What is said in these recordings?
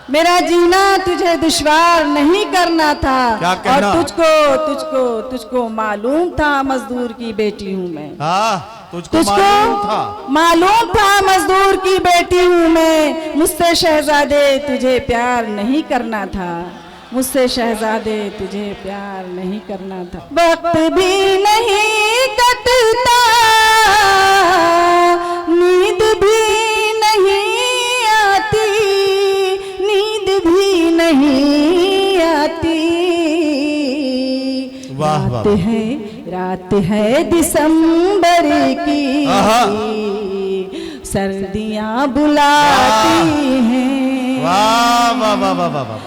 मेरा जीना तुझे दुश्वार नहीं करना था। क्या कहना? और तुझको मालूम था मजदूर की बेटी हूँ मैं। तुझको मालूम था मजदूर की बेटी हूँ मैं। मुझसे शहजादे तुझे प्यार नहीं करना था। मुझसे शहजादे तुझे प्यार नहीं करना था। वक्त भी नहीं कटता, नींद भी नहीं आती, नींद भी नहीं आती। रात है दिसंबर की, सर्दियाँ बुलाती हैं। वाह वाह वाह वाह वाह वाह।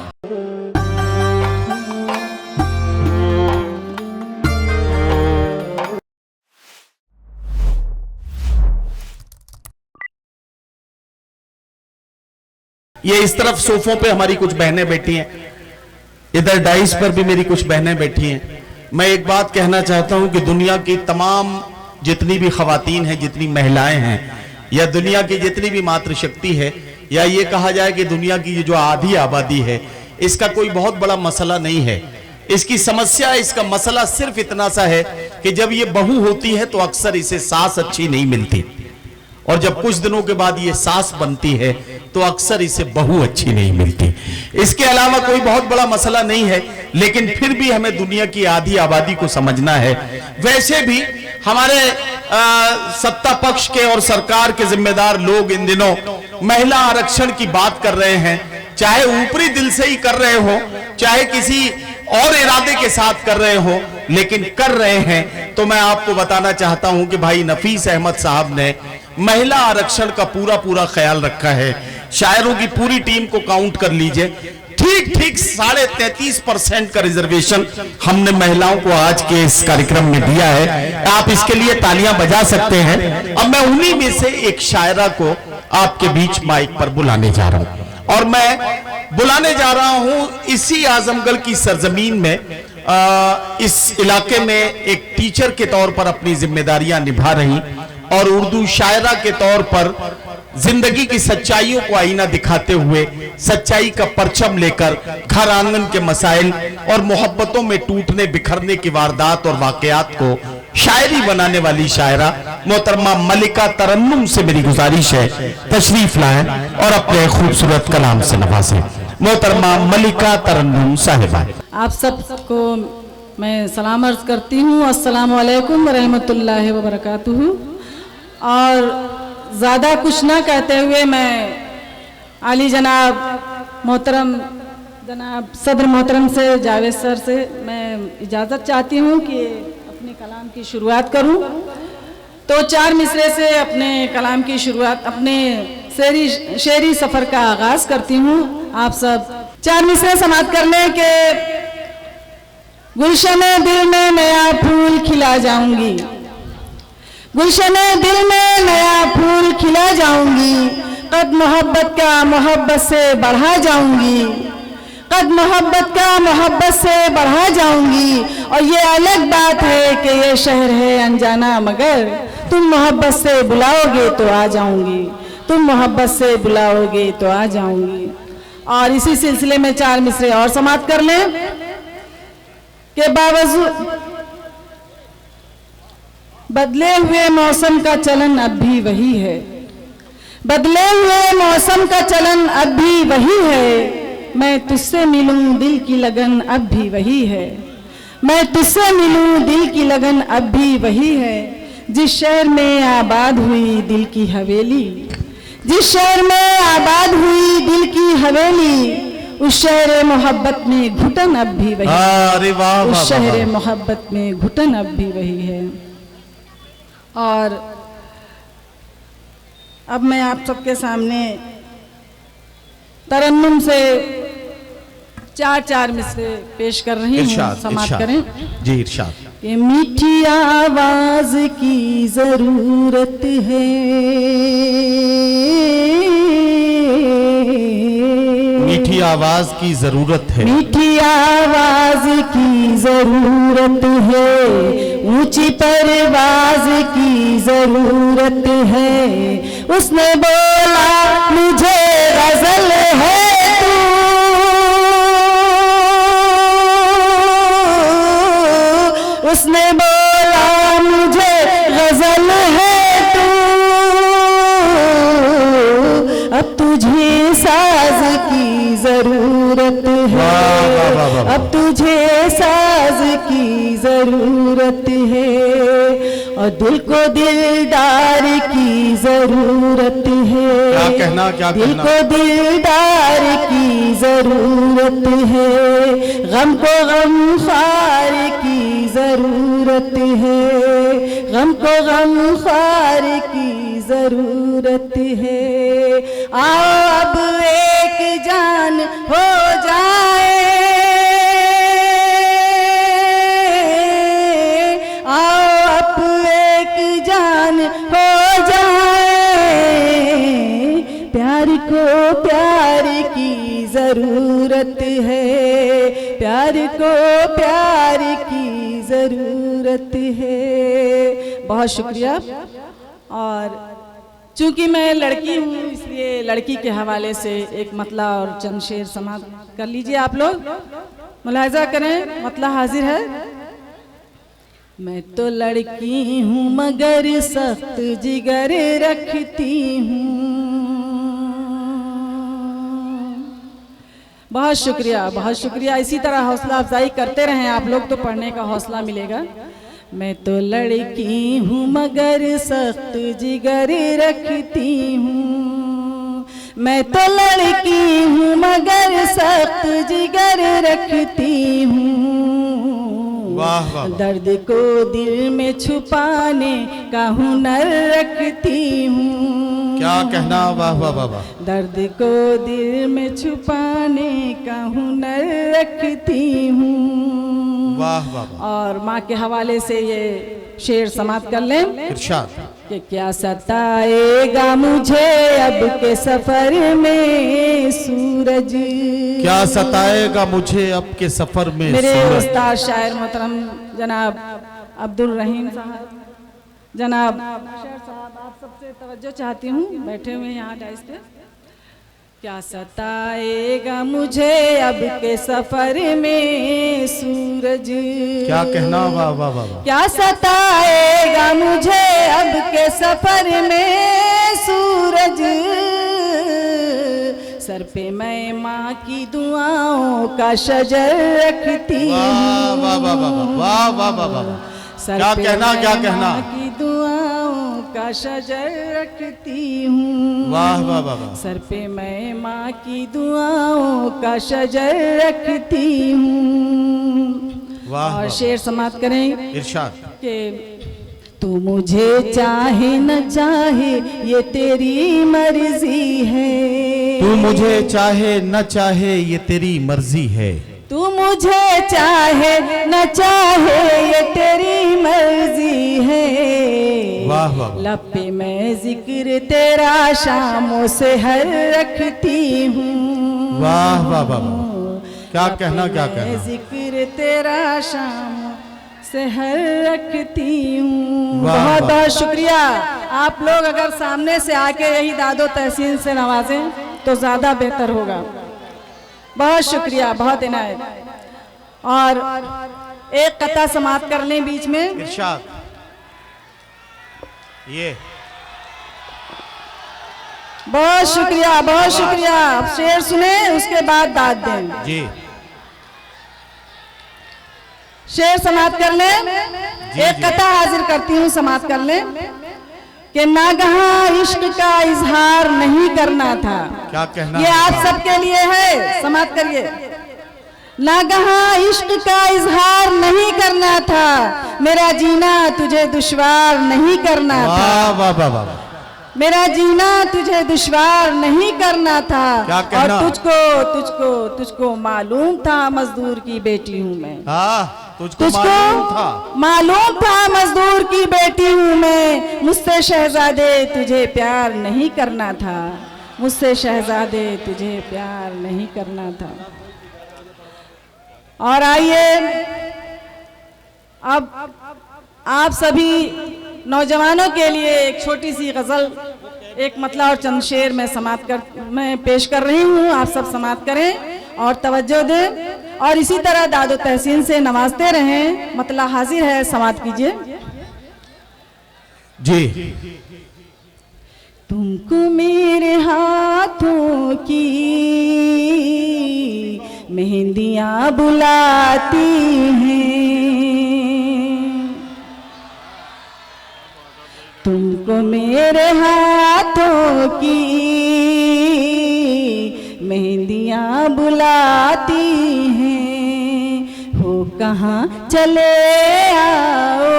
ये इस तरफ सोफों पे हमारी कुछ बहनें बैठी हैं, इधर डाइस पर भी मेरी कुछ बहनें बैठी हैं। मैं एक बात कहना चाहता हूं कि दुनिया की तमाम जितनी भी खवातीन हैं, जितनी महिलाएं हैं, या दुनिया की जितनी भी मातृशक्ति है, या ये कहा जाए कि दुनिया की ये जो आधी आबादी है, इसका कोई बहुत बड़ा मसला नहीं है। इसकी समस्या, इसका मसला सिर्फ इतना सा है कि जब ये बहू होती है तो अक्सर इसे सास अच्छी नहीं मिलती, और जब कुछ दिनों के बाद ये सास बनती है तो अक्सर इसे बहू अच्छी नहीं मिलती। इसके अलावा कोई बहुत बड़ा मसला नहीं है, लेकिन फिर भी हमें दुनिया की आधी आबादी को समझना है। वैसे भी हमारे सत्ता पक्ष के और सरकार के जिम्मेदार लोग इन दिनों महिला आरक्षण की बात कर रहे हैं, चाहे ऊपरी दिल से ही कर रहे हो, चाहे किसी और इरादे के साथ कर रहे हो, लेकिन कर रहे हैं। तो मैं आपको बताना चाहता हूं कि भाई नफीस अहमद साहब ने महिला आरक्षण का पूरा ख्याल रखा है। शायरों की पूरी टीम को काउंट कर लीजिए, ठीक 33% का रिजर्वेशन हमने महिलाओं को आज के इस कार्यक्रम में दिया है। आप इसके लिए तालियां बजा सकते हैं। अब मैं उन्हीं में से एक शायरा को आपके बीच माइक पर बुलाने जा रहा हूं, और मैं बुलाने जा रहा हूं इसी आजमगढ़ की सरजमीन में, इस इलाके में एक टीचर के तौर पर अपनी जिम्मेदारियां निभा रही और उर्दू शायरा के तौर पर जिंदगी की सच्चाइयों को आईना दिखाते हुए, सच्चाई का परचम लेकर घर आंगन के मसाइल और मोहब्बतों में टूटने बिखरने की वारदात और वाकयात को शायरी बनाने वाली शायरा मोहतरमा मलिका तरन्नुम से मेरी गुजारिश है तशरीफ लाएं और अपने खूबसूरत कलाम से नवाजें। मोहतरमा मलिका तरन्नुम साहिबा। आप सबको मैं सलाम अर्ज करती हूँ, अस्सलामु अलैकुम व रहमतुल्लाहि व बरकातुहू। और ज़्यादा कुछ ना कहते हुए मैं आली जनाब मोहतरम जनाब सदर मोहतरम से, जावेद सर से मैं इजाज़त चाहती हूँ कि अपने कलाम की शुरुआत करूँ। तो 4 मिसरे से अपने कलाम की शुरुआत, अपने शेरी सफ़र का आगाज़ करती हूँ। आप सब 4 मिसरे समाप्त करने के गुलशने दिल में नया फूल खिला जाऊंगी, गुलशने दिल में नया फूल खिला जाऊंगी। कद मोहब्बत का मोहब्बत से बढ़ा जाऊंगी, कद मोहब्बत का मोहब्बत से बढ़ा जाऊंगी। और ये अलग बात है कि ये शहर है अनजाना, मगर तुम मोहब्बत से बुलाओगे तो आ जाऊंगी, तुम मोहब्बत से बुलाओगे तो आ जाऊंगी। और इसी सिलसिले में 4 मिसरे और समाप्त कर लें के बावजूद बदले हुए मौसम का चलन अब भी वही है, बदले हुए मौसम का चलन अब भी वही है। मैं तुझसे मिलूं दिल की लगन अब भी वही है, मैं तुझसे मिलूं दिल की लगन अब भी वही है। जिस शहर में आबाद हुई दिल की हवेली, जिस शहर में आबाद हुई दिल की हवेली, उस शहर मोहब्बत में घुटन अब भी वही है, उस शहर मोहब्बत में घुटन अब भी वही है। और अब मैं आप सबके सामने तरन्नुम से 4 मिसरे पेश कर रही हूँ, समाप्त करें जी। इरशाद। कि मीठी आवाज की जरूरत है, मीठी आवाज की जरूरत है, मीठी आवाज की जरूरत है, ऊंची परवाज की जरूरत है। उसने बोला मुझे गजल है तू की जरूरत है, अब तुझे साज की जरूरत है, और दिल को दिलदार की जरूरत है। क्या कहना, क्या दिल कहना? को दिलदार की जरूरत है, गम को गमखार की जरूरत है, गम को गमखार की जरूरत है। आओ अब एक जान हो जाए, आओ अब एक जान हो जाए, प्यार को प्यार की जरूरत है, प्यार को प्यार की जरूरत है। बहुत शुक्रिया। और चूंकि मैं लड़की हूँ इसलिए लड़की के हवाले से एक मतला और चंद शेर समाप्त कर लीजिए। आप लोग मुलाहिजा करें, मतला हाजिर है। मैं तो लड़की हूँ मगर सख्त जिगर रखती हूँ। बहुत शुक्रिया, बहुत शुक्रिया। इसी तरह हौसला अफजाई करते रहें आप लोग तो पढ़ने का हौसला मिलेगा। मैं तो लड़की हूँ मगर सख्त जिगर रखती हूँ, मैं तो लड़की हूँ मगर सख्त जिगर रखती हूँ। वाह वाह। दर्द को दिल में छुपाने का हुनर रखती हूँ। क्या कहना, वाह वाह वाह वाह। दर्द को दिल में छुपाने का हुनर रखती हूँ। वाह वाह वाह। और माँ के हवाले से ये शेर समाप्त कर लें। इरशाद। कि क्या सताएगा मुझे अब के सफर में सूरज, क्या सताएगा मुझे अब के सफर में मेरे सूरज। उस्ताद शायर मोहतरम जनाब अब्दुल रहीम साहब, जनाब शायर साहब, आप सबसे तवज्जो चाहती हूँ, बैठे हुए यहाँ डाइस पे। क्या सताएगा मुझे अब के सफर में सूरज, क्या कहना, वाह वाह वाह वाह। क्या सताएगा मुझे अब के सफर में सूरज, सर पे मैं माँ की दुआओं का शजर रखती हूँ। वाह वाह वाह वाह वाह वाह वाह वाह। सर क्या पे कहना, क्या मैं कहना। माँ की दुआओं का शजर रखती हूँ। वाह वाह वाह वाह। सर पे मैं माँ की दुआओं का शजर रखती हूँ। वाह और वाह। शेर समाप्त करें इरशाद। कि तू मुझे चाहे न चाहे ये तेरी मर्जी है, तू मुझे चाहे न चाहे ये तेरी मर्जी है, तू मुझे चाहे न चाहे ये तेरी मर्जी है। वाह वाह। लब पे मैं जिक्र तेरा शामों से हर रखती हूँ। वाह वाह वाह वाह। क्या कहना, क्या मैं कहना। जिक्र तेरा शामों से हर रखती हूँ। वाह, बहुत वाह। बहुत शुक्रिया। आप लोग अगर सामने से आके यही दादो तहसीन से नवाजें तो ज्यादा बेहतर होगा। बहुत शुक्रिया, बहुत इनायत। और एक कथा समाप्त कर लें बीच में। इरशाद। ये बहुत शुक्रिया, बहुत शुक्रिया। अब शेर सुने उसके बाद दाद दें। जी शेर समाप्त कर लें। जी, एक जी। कथा हाजिर करती हूँ, समाप्त कर लें। कि नागहां इश्क का इजहार नहीं करना था। क्या कहना। ये आप सबके लिए है, समाप्त करिए। नागहां इश्क का इजहार नहीं करना था, मेरा जीना तुझे दुश्वार नहीं करना था। वाह वाह वाह वाह। मेरा जीना तुझे दुश्वार नहीं करना था। क्या और कहना? तुझको मालूम था मजदूर की बेटी हूँ मैं। हाँ, तुझको मालूम था। मालूम था मजदूर की बेटी हूँ मैं। मुझसे शहजादे तुझे प्यार नहीं करना था, मुझसे शहजादे तुझे प्यार नहीं करना था। और आइए अब आप सभी नौजवानों के लिए एक छोटी सी गजल, एक मतला और चंद शेर मैं पेश कर रही हूँ। आप सब समाप्त करें और तवज्जो दें और इसी तरह दादो तहसीन से नवाजते रहें। मतला हाजिर है, समाप्त कीजिए। जी। तुमको मेरे हाथों की मेहंदियाँ बुलाती हैं। तुमको मेरे हाथों की मेहंदियाँ बुलाती हैं। हो कहाँ चले आओ,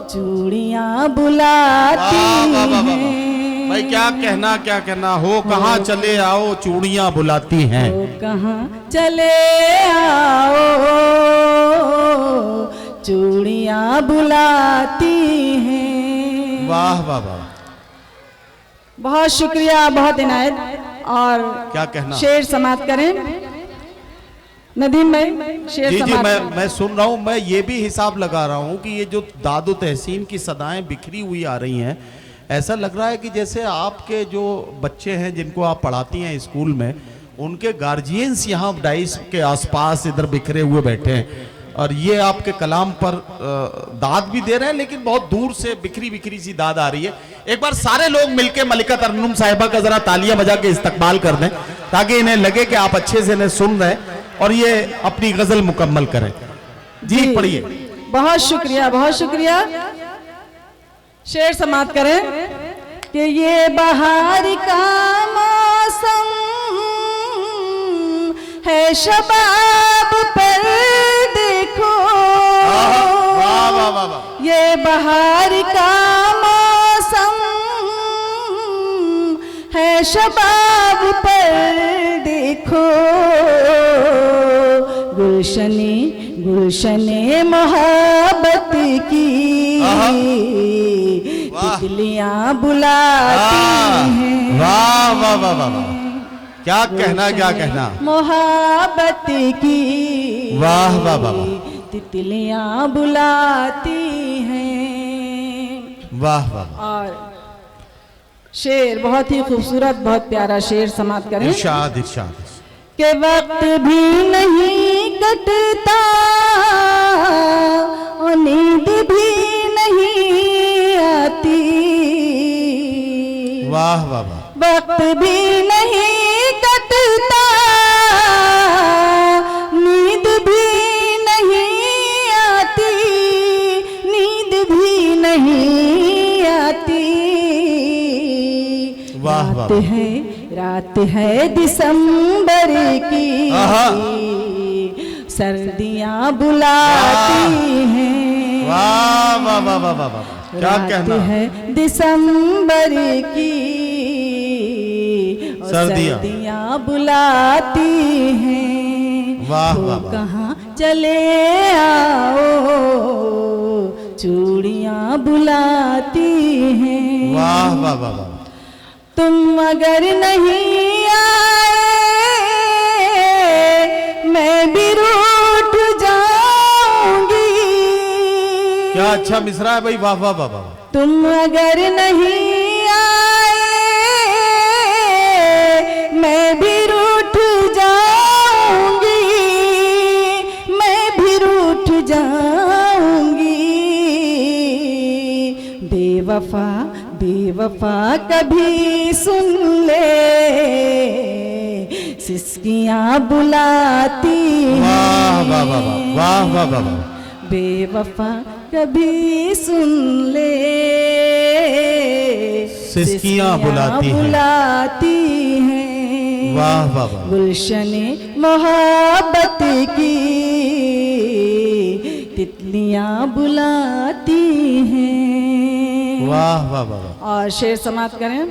चूड़ियाँ बुलाती हैं। भाई क्या कहना हो कहाँ चले आओ चूड़ियाँ बुलाती हैं। हो कहाँ चले आओ, चूड़ियाँ बुलाती हैं। वाह वाह वाह, बहुत शुक्रिया, बहुत इनायत। और क्या कहना, शेर समाप्त करें नदीम भाई, शेर जी समाप्त जी मैं सुन रहा हूँ। मैं ये भी हिसाब लगा रहा हूँ कि ये जो दादो तहसीन की सदाएं बिखरी हुई आ रही हैं, ऐसा लग रहा है कि जैसे आपके जो बच्चे हैं जिनको आप पढ़ाती हैं स्कूल में, उनके गार्जियंस यहाँ डाइस के आसपास इधर बिखरे हुए बैठे हैं और ये आपके कलाम पर दाद भी दे रहे हैं, लेकिन बहुत दूर से बिखरी बिखरी सी दाद आ रही है। एक बार सारे लोग मिलके मलिका तरन्नुम साहिबा का जरा तालियां बजा के इस्तकबाल कर दें ताकि इन्हें लगे कि आप अच्छे से इन्हें सुन रहे हैं और ये अपनी गजल मुकम्मल करें। जी पढ़िए। बहुत शुक्रिया, बहुत शुक्रिया। शेर समाप्त करें कि ये बहार का मौसम है, शबाब पर देखो। वाह वाह वाह वाह। ये बहार का मौसम है, शबाब पर देखो। गुलशने गुलशने मोहब्बत की तितलियां बुलाती हैं। वाह वाह वाह वाह, क्या कहना मोहब्बत की वाह वाह वाह, तितलियां बुलाती हैं। वाह वाह। और शेर बहुत ही खूबसूरत, बहुत प्यारा शेर समाप्त करें। इरशाद इरशाद। के वक्त भी नहीं कटता और नींद भी नहीं आती। वाह वाह वाह। वक्त भी नहीं कटता, नींद भी नहीं आती, नींद भी नहीं आती। वाह वाह। रात है दिसंबर की, सर्दियाँ बुलाती हैं। वाह वाह वाह वाह वाह, क्या कहना है दिसंबर की, सर्दियाँ बुलाती हैं। वाह वाह वाह। कहाँ चले आओ, चूड़ियाँ बुलाती हैं। वाह वाह वाह वाह। तुम अगर नहीं आए मैं भी रूठ जाऊंगी। क्या अच्छा मिसरा है भाई, वाह वाह वाह वाह। तुम अगर नहीं आए मैं भी रूठ जाऊंगी, मैं भी रूठ जाऊंगी। बेवफा बेवफा कभी सुन ले, सिसकियाँ बुलाती हैं। वाह वाह वाह वाह वाह वाह वाह। बेवफा कभी सुन ले, सिसकियाँ बुलाती हैं। वाह वाह वाह। गुलशने मोहब्बत की तितलियाँ बुलाती हैं। वाह वाह वाह। और शेर समाप्त करें।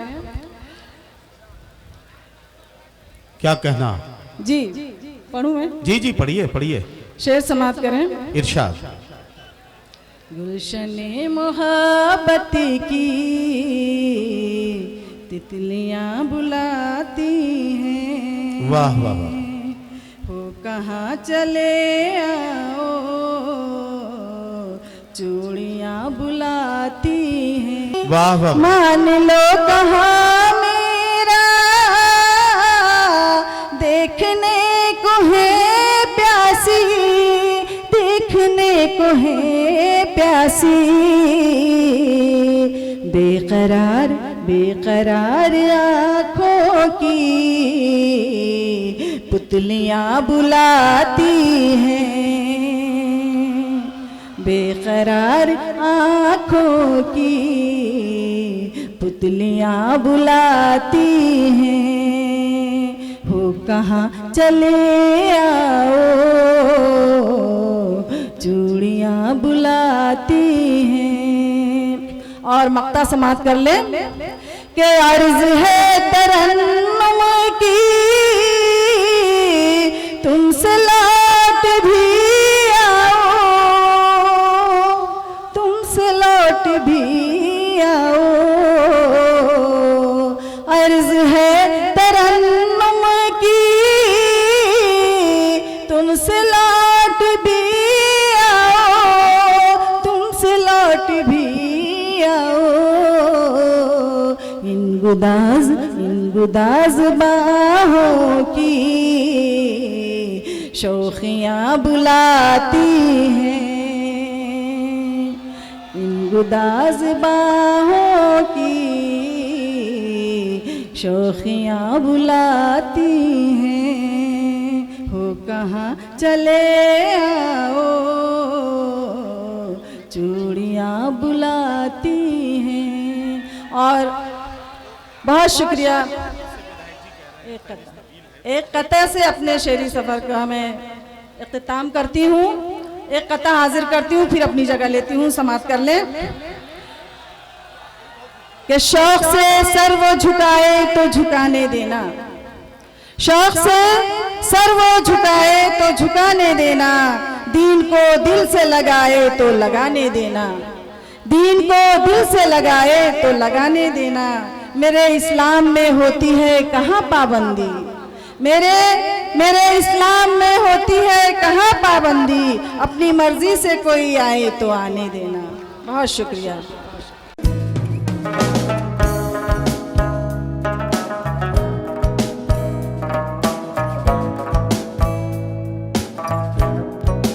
क्या कहना, जी पढ़ूं मैं? जी जी पढ़िए पढ़िए। शेर समाप्त करें। इरशाद। गुलशने मोहब्बत की तितलियाँ बुलाती हैं। वाह वाह वाह। हो कहाँ चले आओ, चूड़ियाँ बुलाती हैं। वाह वाह। मान लो कहाँ मेरा देखने को है प्यासी, देखने को है प्यासी। बेकरार बेकरार आँखों की पुतलियाँ बुलाती हैं बेकरार आँखों की, पुतलियाँ बुलाती हैं हो कहाँ चले आओ, चूड़ियाँ बुलाती हैं। और मक्ता समाप्त कर ले कि अर्ज है तरन्नुम की तुमसे लौट भी आओ, तुमसे लौट भी आओ। अर्ज है तरन्नुम की तुमसे लौट भी आओ, तुमसे लौट भी आओ। इन गुदाज बाहों की शौखियाँ बुलाती हैं, इन गुदाज बाहों की शौखियाँ बुलाती हैं हो कहाँ चले आओ, चूड़ियाँ बुलाती हैं। और बहुत शुक्रिया। एक कता से अपने शेरी सफ़र का मैं इख्तिताम करती हूँ, एक कता हाजिर करती हूँ, फिर अपनी जगह लेती हूँ। समाप्त कर लें कि शौक से सर वो झुकाए तो झुकाने देना, शौक से सर वो झुकाए तो झुकाने देना, दीन को दिल से लगाए तो लगाने देना, दीन को दिल से लगाए तो लगाने देना। मेरे इस्लाम में होती है कहाँ पाबंदी, मेरे इस्लाम में होती है कहाँ पाबंदी, अपनी मर्जी से कोई आए तो आने देना। बहुत शुक्रिया।